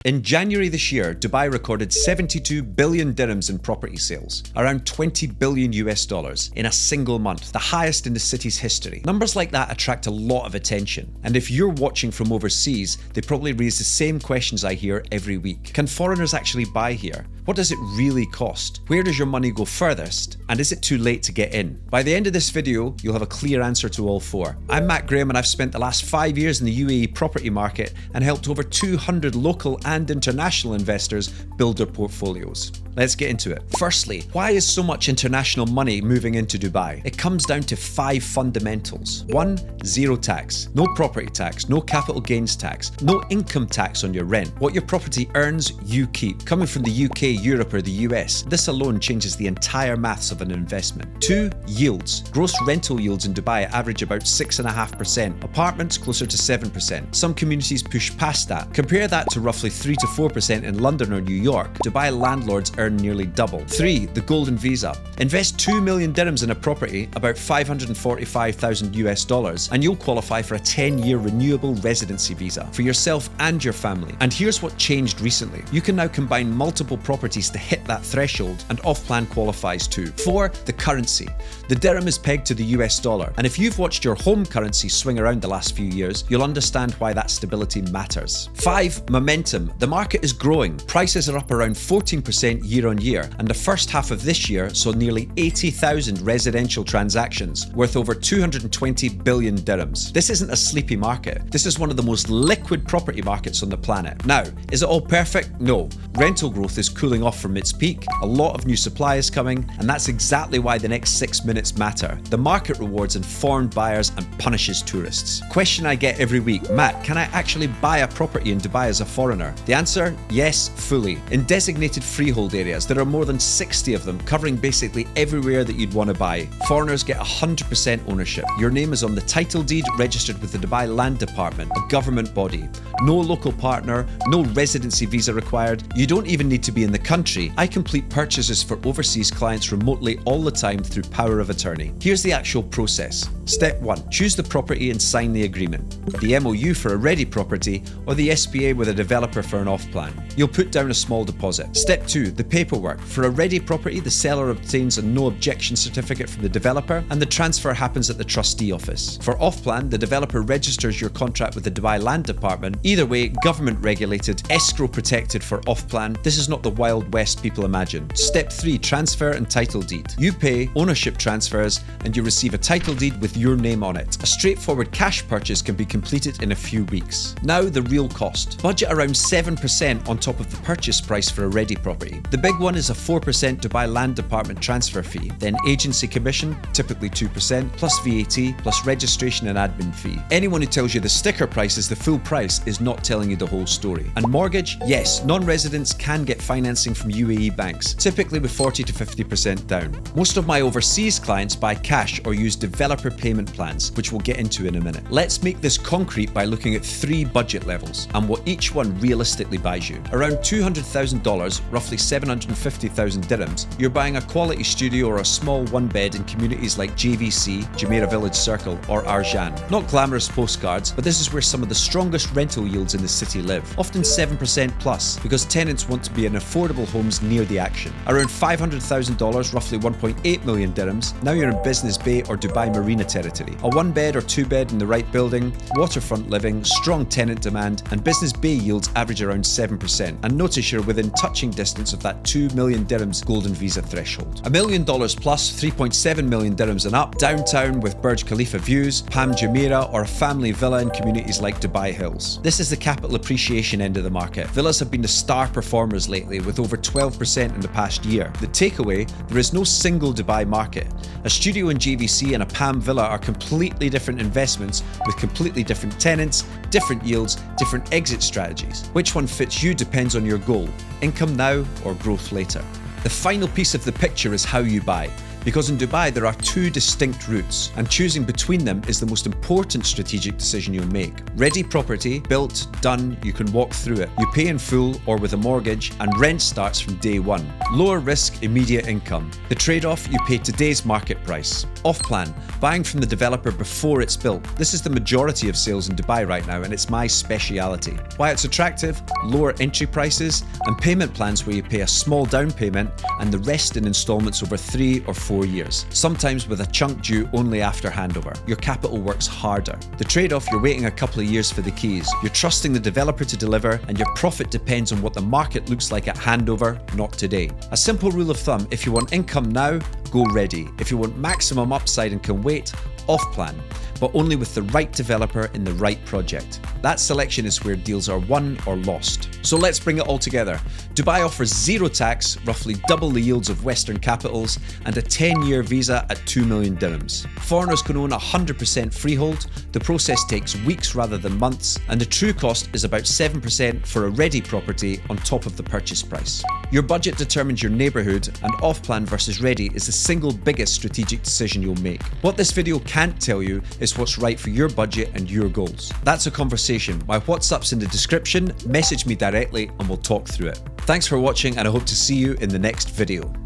In January this year, Dubai recorded 72 billion dirhams in property sales, around 20 billion US dollars, in a single month, the highest in the city's history. Numbers like that attract a lot of attention, and if you're watching from overseas, they probably raise the same questions I hear every week. Can foreigners actually buy here? What does it really cost? Where does your money go furthest? And is it too late to get in? By the end of this video, you'll have a clear answer to all four. I'm Matt Graham, and I've spent the last 5 years in the UAE property market and helped over 200 local and international investors build their portfolios. Let's get into it. Firstly, why is so much international money moving into Dubai? It comes down to 5 fundamentals. 1. Zero tax. No property tax, no capital gains tax, no income tax on your rent. What your property earns, you keep. Coming from the UK, Europe or the US, this alone changes the entire maths of an investment. 2. Yields. Gross rental yields in Dubai average about 6.5%. Apartments closer to 7%. Some communities push past that. Compare that to roughly 3 to 4% in London or New York. Dubai landlords earn nearly double. 3. The golden visa. Invest 2 million dirhams in a property, about 545,000 US dollars, and you'll qualify for a 10-year renewable residency visa for yourself and your family. And here's what changed recently. You can now combine multiple properties to hit that threshold, and off-plan qualifies too. 4. The currency. The dirham is pegged to the US dollar, and if you've watched your home currency swing around the last few years, you'll understand why that stability matters. 5. Momentum. The market is growing. Prices are up around 14% year on year, and the first half of this year saw nearly 80,000 residential transactions worth over 220 billion dirhams. This isn't a sleepy market. This is one of the most liquid property markets on the planet. Now, is it all perfect? No. Rental growth is cooling off from its peak. A lot of new supply is coming, and that's exactly why the next 6 minutes matter. The market rewards informed buyers and punishes tourists. Question I get every week: Matt, can I actually buy a property in Dubai as a foreigner? The answer: yes, fully. In designated freehold areas, there are more than 60 of them, covering basically everywhere that you'd want to buy. Foreigners get 100% ownership. Your name is on the title deed, registered with the Dubai Land Department, a government body. No local partner, no residency visa required. You don't even need to be in the country. I complete purchases for overseas clients remotely all the time through power of attorney. Here's the actual process. Step 1. Choose the property and sign the agreement. The MOU for a ready property, or the SPA with a developer for an off-plan. You'll put down a small deposit. Step 2. The paperwork. For a ready property, the seller obtains a no objection certificate from the developer, and the transfer happens at the trustee office. For off-plan, the developer registers your contract with the Dubai Land Department. Either way, government regulated, escrow protected for off-plan. This is not the Wild West people imagine. Step 3. Transfer and title deed. You pay, ownership transfers, and you receive a title deed with your name on it. A straightforward cash purchase can be completed in a few weeks. Now the real cost. Budget around 7% on top of the purchase price for a ready property. The big one is a 4% Dubai Land Department transfer fee, then agency commission, typically 2%, plus VAT, plus registration and admin fee. Anyone who tells you the sticker price is the full price is not telling you the whole story. And mortgage? Yes, non-residents can get financing from UAE banks, typically with 40 to 50% down. Most of my overseas clients buy cash or use developer payment plans, which we'll get into in a minute. Let's make this concrete by looking at 3 budget levels and what each one realistically buys you. Around $200,000, roughly 750,000 dirhams, you're buying a quality studio or a small one bed in communities like JVC, Jumeirah Village Circle, or Arjan. Not glamorous postcards, but this is where some of the strongest rental yields in the city live, often 7% plus, because tenants want to be in affordable homes near the action. Around $500,000, roughly 1.8 million dirhams, now you're in Business Bay or Dubai Marina territory. A 1 bed or 2 bed in the right building, waterfront living, strong tenant demand, and Business Bay yields average around 7%. And notice you're within touching distance of that 2 million dirhams golden visa threshold. $1 million plus, 3.7 million dirhams and up, downtown with Burj Khalifa views, Palm Jumeirah, or a family villa in communities like Dubai Hills. This is the capital appreciation end of the market. Villas have been the star performers lately, with over 12% in the past year. The takeaway: there is no single Dubai market. A studio in JVC and a Palm Villa are completely different investments with completely different tenants, different yields, different exit strategies. Which one fits you depends on your goal: income now or growth later. The final piece of the picture is how you buy. Because in Dubai there are two distinct routes, and choosing between them is the most important strategic decision you'll make. Ready property, built, done, you can walk through it. You pay in full or with a mortgage, and rent starts from day one. Lower risk, immediate income. The trade-off, you pay today's market price. Off-plan, buying from the developer before it's built. This is the majority of sales in Dubai right now, and it's my speciality. Why it's attractive? Lower entry prices and payment plans where you pay a small down payment and the rest in installments over 3 or 4 years, sometimes with a chunk due only after handover. Your capital works harder. The trade-off, you're waiting a couple of years for the keys. You're trusting the developer to deliver, and your profit depends on what the market looks like at handover, not today. A simple rule of thumb, if you want income now, go ready. If you want maximum upside and can wait, off-plan, but only with the right developer in the right project. That selection is where deals are won or lost. So let's bring it all together. Dubai offers zero tax, roughly double the yields of Western capitals, and a 10-year visa at 2 million dirhams. Foreigners can own 100% freehold, the process takes weeks rather than months, and the true cost is about 7% for a ready property on top of the purchase price. Your budget determines your neighbourhood, and off-plan versus ready is the single biggest strategic decision you'll make. What this video can't tell you is what's right for your budget and your goals. That's a conversation. My WhatsApp's in the description, message me directly and we'll talk through it. Thanks for watching, and I hope to see you in the next video.